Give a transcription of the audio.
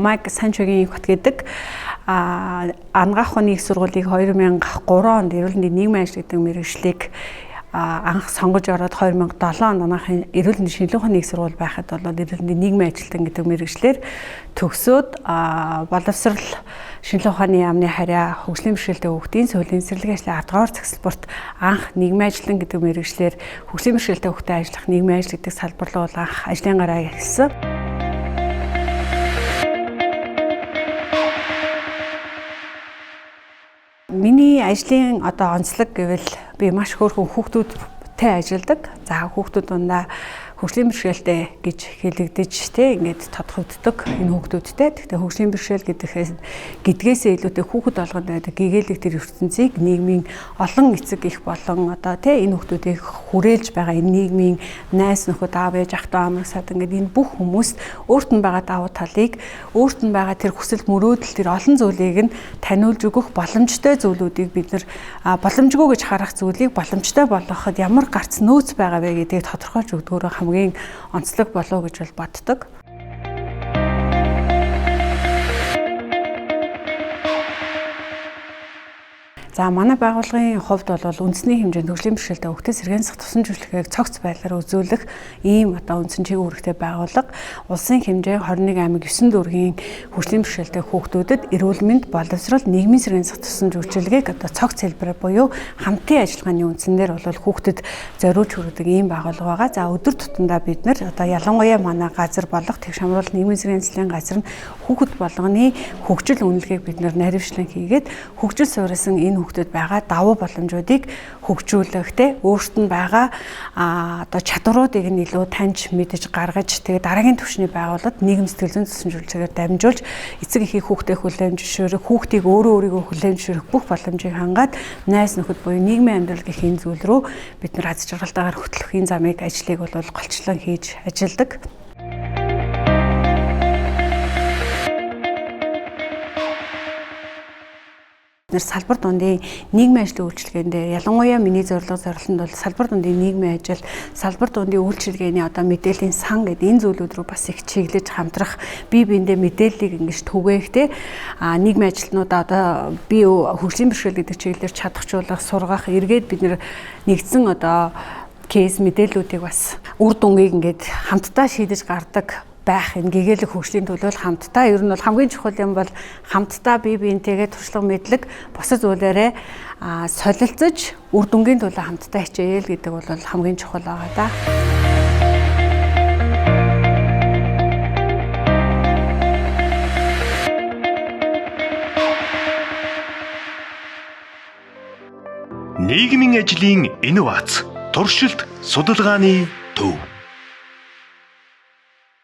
Чагмайг Санчогийн хот гэдэг ангаах ухааны их сургуулийг 2003 онд эрүүл мэндийн нийгмийн ажил гэдэг мэргэжлийг анх сонгож ороод 2007 онд манайхын эрүүл мэндийн шинжилгээ ухааны их сургууль байхад бол эрүүл мэндийн нийгмийн ажилтан гэдэг мэргэжлэр төгсөөд боловсрал шинжилгээ ухааны яамны харьяа хөгжлийн бэрхшээлтэй хүүхдийн соёлын цэцэрлэгийн ажлын 10 дугаар цагсалбарт анх нийгмийн ажилтан гэдэг мэргэжлэр хөгжлийн бэрхшээлтэй хүүхдэд ажиллах нийгмийн ажил гэдэг салбар руу анх ажлын гараа эхэлсэн. Миний ажлын онцлог гэвэл би маш хөөрхөн хүүхдүүдтэй ажилладаг. За хүүхдүүд дундаа хөгжлийн бэрхшээлтэй гэж хэлэгдэж ингээд тодорхойлдог энэ хүүхдүүдтэй. Гэхдээ хөгжлийн бэрхшээл гэдгээсээ илүүтэй хүүхэд болгонд байдаг гэгээлэг төр ертөнцийг нийгмийн олон эцэг их болон энэ хүүхдүүдийг хүрээлж байгаа энэ нийгмийн найз нөхөд аав ээж ах トゥ амрагсаад ингээд энэ бүх хүмүүст өөрт нь байгаа давуу талыг өөрт нь байгаа тэр хүсэл мөрөөдөл тэр олон зүйлийг нь таниулж өгөх боломжтой зүйлүүдийг бид нар боломжгүй гэж харах зүйлийг боломжтой болгоход ямар гарц нөөц байгаа вэ гэдгийг тодорхойлж өгдөгөөр хамгийн онцлог болов гэж боддог. За манай байгууллагын хувьд бол үндэсний хэмжээнд хөгжлийн бэрхшээлтэй хүүхдэд сэргээн засах тусан зөвлөгөөг цогц байдлаар үзүүлэх ийм үндсэн чиглэл үүрэгтэй байгууллага улсын хэмжээ 21 аймаг 9 дүүргийн хөгжлийн бэрхшээлтэй хүүхдүүдэд эрүүл мэнд боловсрол нийгмийн сэргээн засах тусан зөвлөгөөгийг цогц хэлбэрээр буюу хамтын ажиллагааны үндсээр бол хүүхдэд зориулж хүргэдэг ийм байгууллага байгаа. За өдөр тутамдаа бид нар ялангуяа манай газар болох Тэгш хамруулал нийгмийн сэргээн заслын газар нь хүүхэд болгоны хөгжил үнэлгээг бид нар наривчлан хийгээд хөгжил суурилсан энэ хүүхдэд байгаа давуу боломжуудыг хөгжүүлэх өөрт нь байгаа чадваруудыг нь илүү таньж мэдж гаргаж тэгээд дараагийн түвшний байгууллагад нийгэм сэтгэл зүйн тусан зөвлөгөөр дамжуулж эцэг эхийг хүүхдээ хүлээмжшөөрөх хүүхдийг өөрийгөө хүлээмжшөөрөх бүх боломжийг хангаад найз нөхөд буюу нийгмийн амьдрал гэх энэ зүйл рүү бид нар аз жаргалтайгаар хөтлөх энэ замыг ажлыг бол голчлон хийж ажилладаг. Салбар дундын нийгмийн ажлын үйлчилгээнд ялангуяа миний зорилгонд бол салбар дундын нийгмийн ажил, салбар дундын үйлчилгээний мэдээллийн сан гэдэг энэ зүйлүүд рүү бас их чиглэж хамтрах, бие биендээ мэдээллийг ингэж түгээх нийгмийн ажилтнуудаа бие хөгжлийн бэрхшээл гэдэг чиглэлээр чадахжуулах, сургах, эргээд бид нэгдсэн кейс мэдээллүүдийг бас үр дүнгийг ингээд хамтдаа шийдэж гардаг байх энэ гэгээлэг хөгжлийн төлөө хамтдаа ер нь бол хамгийн чухал юм бол хамтдаа бие биентэйгээ туршлага мэдлэг босод зүйлээрээ солилцож үр дүнгийн төлөө хамтдаа хичээе л гэдэг бол хамгийн чухал байгаа да. Нийгмийн ажлын инновац, туршилт, судалгааны төв.